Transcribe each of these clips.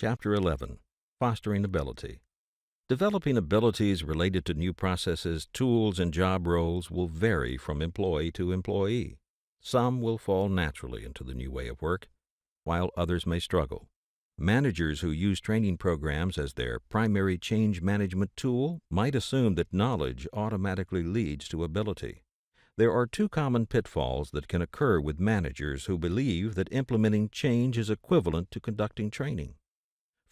Chapter 11. Fostering Ability. Developing abilities related to new processes, tools, and job roles will vary from employee to employee. Some will fall naturally into the new way of work, while others may struggle. Managers who use training programs as their primary change management tool might assume that knowledge automatically leads to ability. There are two common pitfalls that can occur with managers who believe that implementing change is equivalent to conducting training.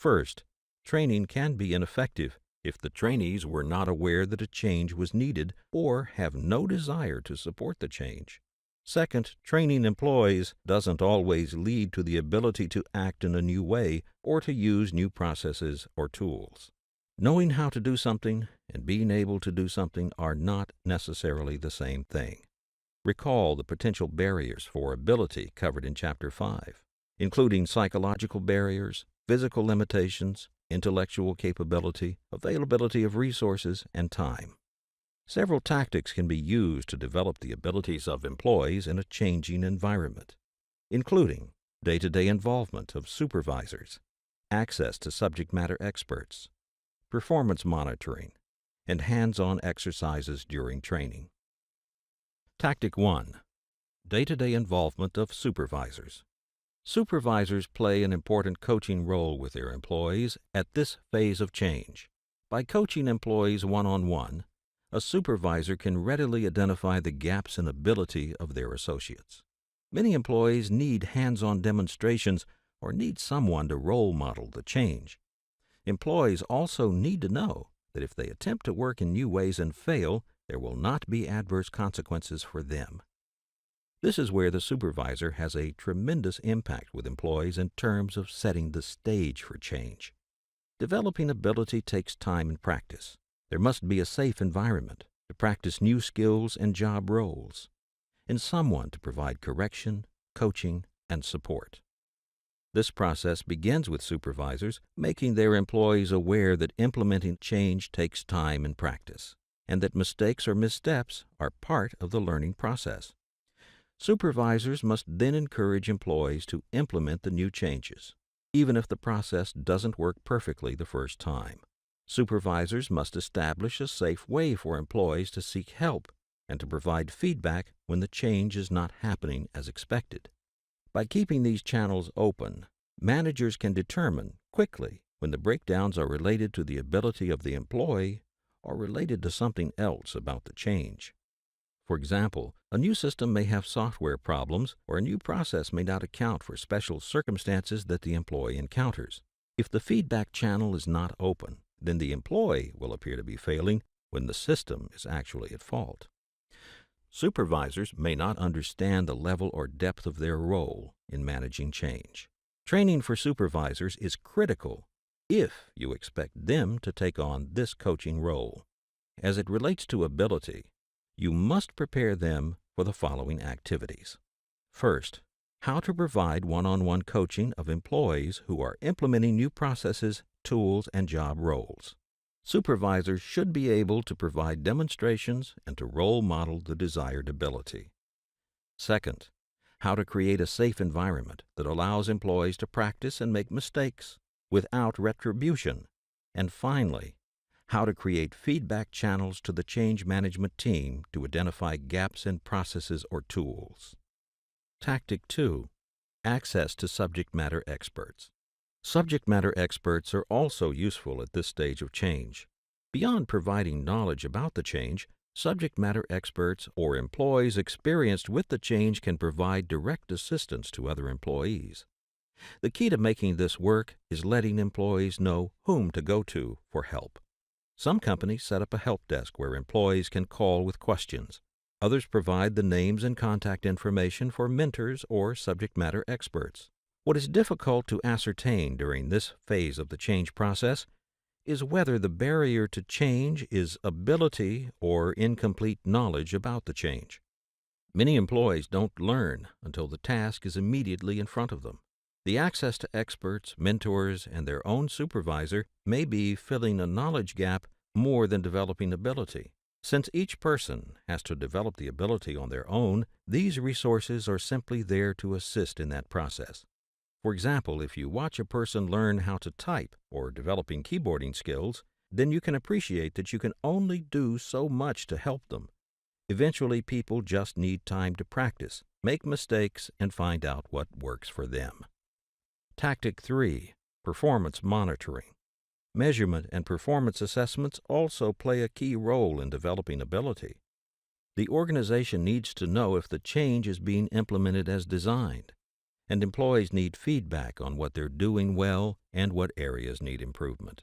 First, training can be ineffective if the trainees were not aware that a change was needed or have no desire to support the change. Second, training employees doesn't always lead to the ability to act in a new way or to use new processes or tools. Knowing how to do something and being able to do something are not necessarily the same thing. Recall the potential barriers for ability covered in Chapter 5, including psychological barriers, physical limitations, intellectual capability, availability of resources, and time. Several tactics can be used to develop the abilities of employees in a changing environment, including day-to-day involvement of supervisors, access to subject matter experts, performance monitoring, and hands-on exercises during training. Tactic 1. Day-to-day involvement of supervisors. Supervisors play an important coaching role with their employees at this phase of change. By coaching employees one-on-one, a supervisor can readily identify the gaps in ability of their associates. Many employees need hands-on demonstrations or need someone to role model the change. Employees also need to know that if they attempt to work in new ways and fail, there will not be adverse consequences for them. This is where the supervisor has a tremendous impact with employees in terms of setting the stage for change. Developing ability takes time and practice. There must be a safe environment to practice new skills and job roles, and someone to provide correction, coaching, and support. This process begins with supervisors making their employees aware that implementing change takes time and practice, and that mistakes or missteps are part of the learning process. Supervisors must then encourage employees to implement the new changes, even if the process doesn't work perfectly the first time. Supervisors must establish a safe way for employees to seek help and to provide feedback when the change is not happening as expected. By keeping these channels open, managers can determine quickly when the breakdowns are related to the ability of the employee or related to something else about the change. For example, a new system may have software problems or a new process may not account for special circumstances that the employee encounters. If the feedback channel is not open, then the employee will appear to be failing when the system is actually at fault. Supervisors may not understand the level or depth of their role in managing change. Training for supervisors is critical if you expect them to take on this coaching role. As it relates to ability, you must prepare them for the following activities. First, how to provide one-on-one coaching of employees who are implementing new processes, tools, and job roles. Supervisors should be able to provide demonstrations and to role model the desired ability. Second, how to create a safe environment that allows employees to practice and make mistakes without retribution. And finally, how to create feedback channels to the change management team to identify gaps in processes or tools. Tactic 2. Access to subject matter experts. Subject matter experts are also useful at this stage of change. Beyond providing knowledge about the change, subject matter experts or employees experienced with the change can provide direct assistance to other employees. The key to making this work is letting employees know whom to go to for help. Some companies set up a help desk where employees can call with questions. Others provide the names and contact information for mentors or subject matter experts. What is difficult to ascertain during this phase of the change process is whether the barrier to change is ability or incomplete knowledge about the change. Many employees don't learn until the task is immediately in front of them. The access to experts, mentors, and their own supervisor may be filling a knowledge gap more than developing ability. Since each person has to develop the ability on their own, these resources are simply there to assist in that process. For example, if you watch a person learn how to type or developing keyboarding skills, then you can appreciate that you can only do so much to help them. Eventually, people just need time to practice, make mistakes, and find out what works for them. Tactic 3. Performance monitoring. Measurement and performance assessments also play a key role in developing ability. The organization needs to know if the change is being implemented as designed, and employees need feedback on what they're doing well and what areas need improvement.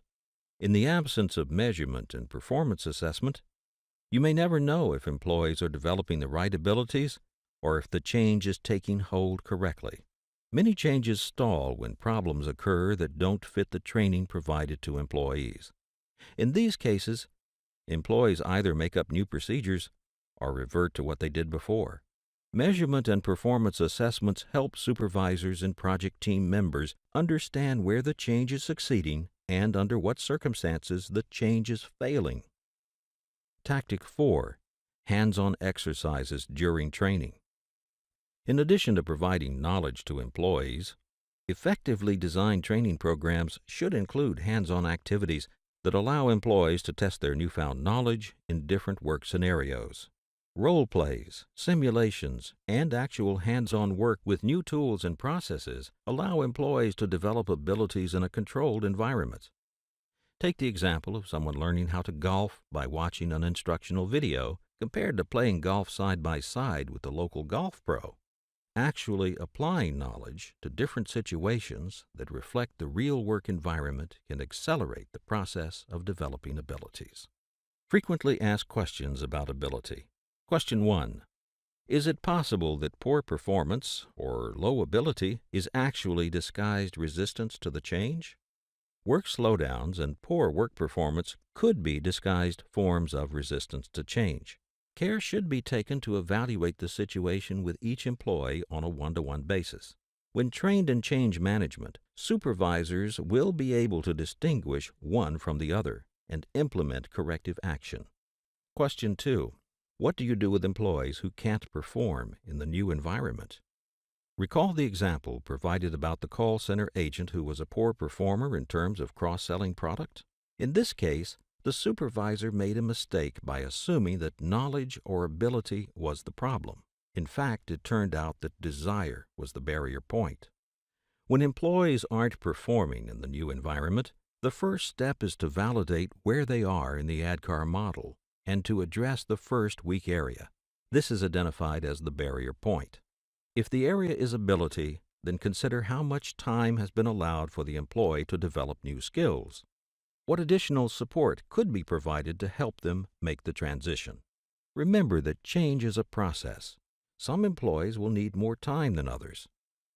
In the absence of measurement and performance assessment, you may never know if employees are developing the right abilities or if the change is taking hold correctly. Many changes stall when problems occur that don't fit the training provided to employees. In these cases, employees either make up new procedures or revert to what they did before. Measurement and performance assessments help supervisors and project team members understand where the change is succeeding and under what circumstances the change is failing. Tactic 4. Hands-on exercises during training. In addition to providing knowledge to employees, effectively designed training programs should include hands-on activities that allow employees to test their newfound knowledge in different work scenarios. Role plays, simulations, and actual hands-on work with new tools and processes allow employees to develop abilities in a controlled environment. Take the example of someone learning how to golf by watching an instructional video compared to playing golf side by side with the local golf pro. Actually applying knowledge to different situations that reflect the real work environment can accelerate the process of developing abilities. Frequently asked questions about ability. Question 1. Is it possible that poor performance or low ability is actually disguised resistance to the change? Work slowdowns and poor work performance could be disguised forms of resistance to change. Care should be taken to evaluate the situation with each employee on a one-to-one basis. When trained in change management, supervisors will be able to distinguish one from the other and implement corrective action. Question 2. What do you do with employees who can't perform in the new environment? Recall the example provided about the call center agent who was a poor performer in terms of cross-selling product. In this case, the supervisor made a mistake by assuming that knowledge or ability was the problem. In fact, it turned out that desire was the barrier point. When employees aren't performing in the new environment, the first step is to validate where they are in the ADKAR model and to address the first weak area. This is identified as the barrier point. If the area is ability, then consider how much time has been allowed for the employee to develop new skills. What additional support could be provided to help them make the transition? Remember that change is a process. Some employees will need more time than others.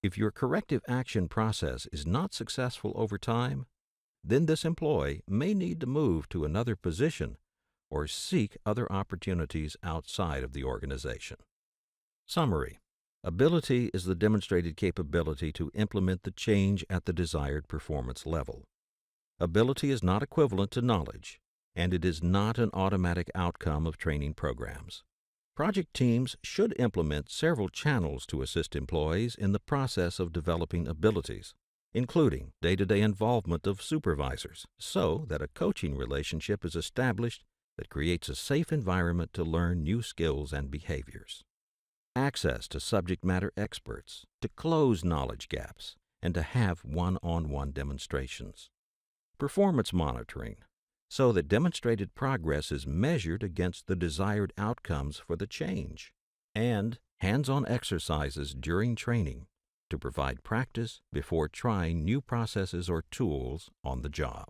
If your corrective action process is not successful over time, then this employee may need to move to another position or seek other opportunities outside of the organization. Summary. Ability is the demonstrated capability to implement the change at the desired performance level. Ability is not equivalent to knowledge, and it is not an automatic outcome of training programs. Project teams should implement several channels to assist employees in the process of developing abilities, including day-to-day involvement of supervisors, so that a coaching relationship is established that creates a safe environment to learn new skills and behaviors. Access to subject matter experts, to close knowledge gaps, and to have one-on-one demonstrations. Performance monitoring, so that demonstrated progress is measured against the desired outcomes for the change. And hands-on exercises during training to provide practice before trying new processes or tools on the job.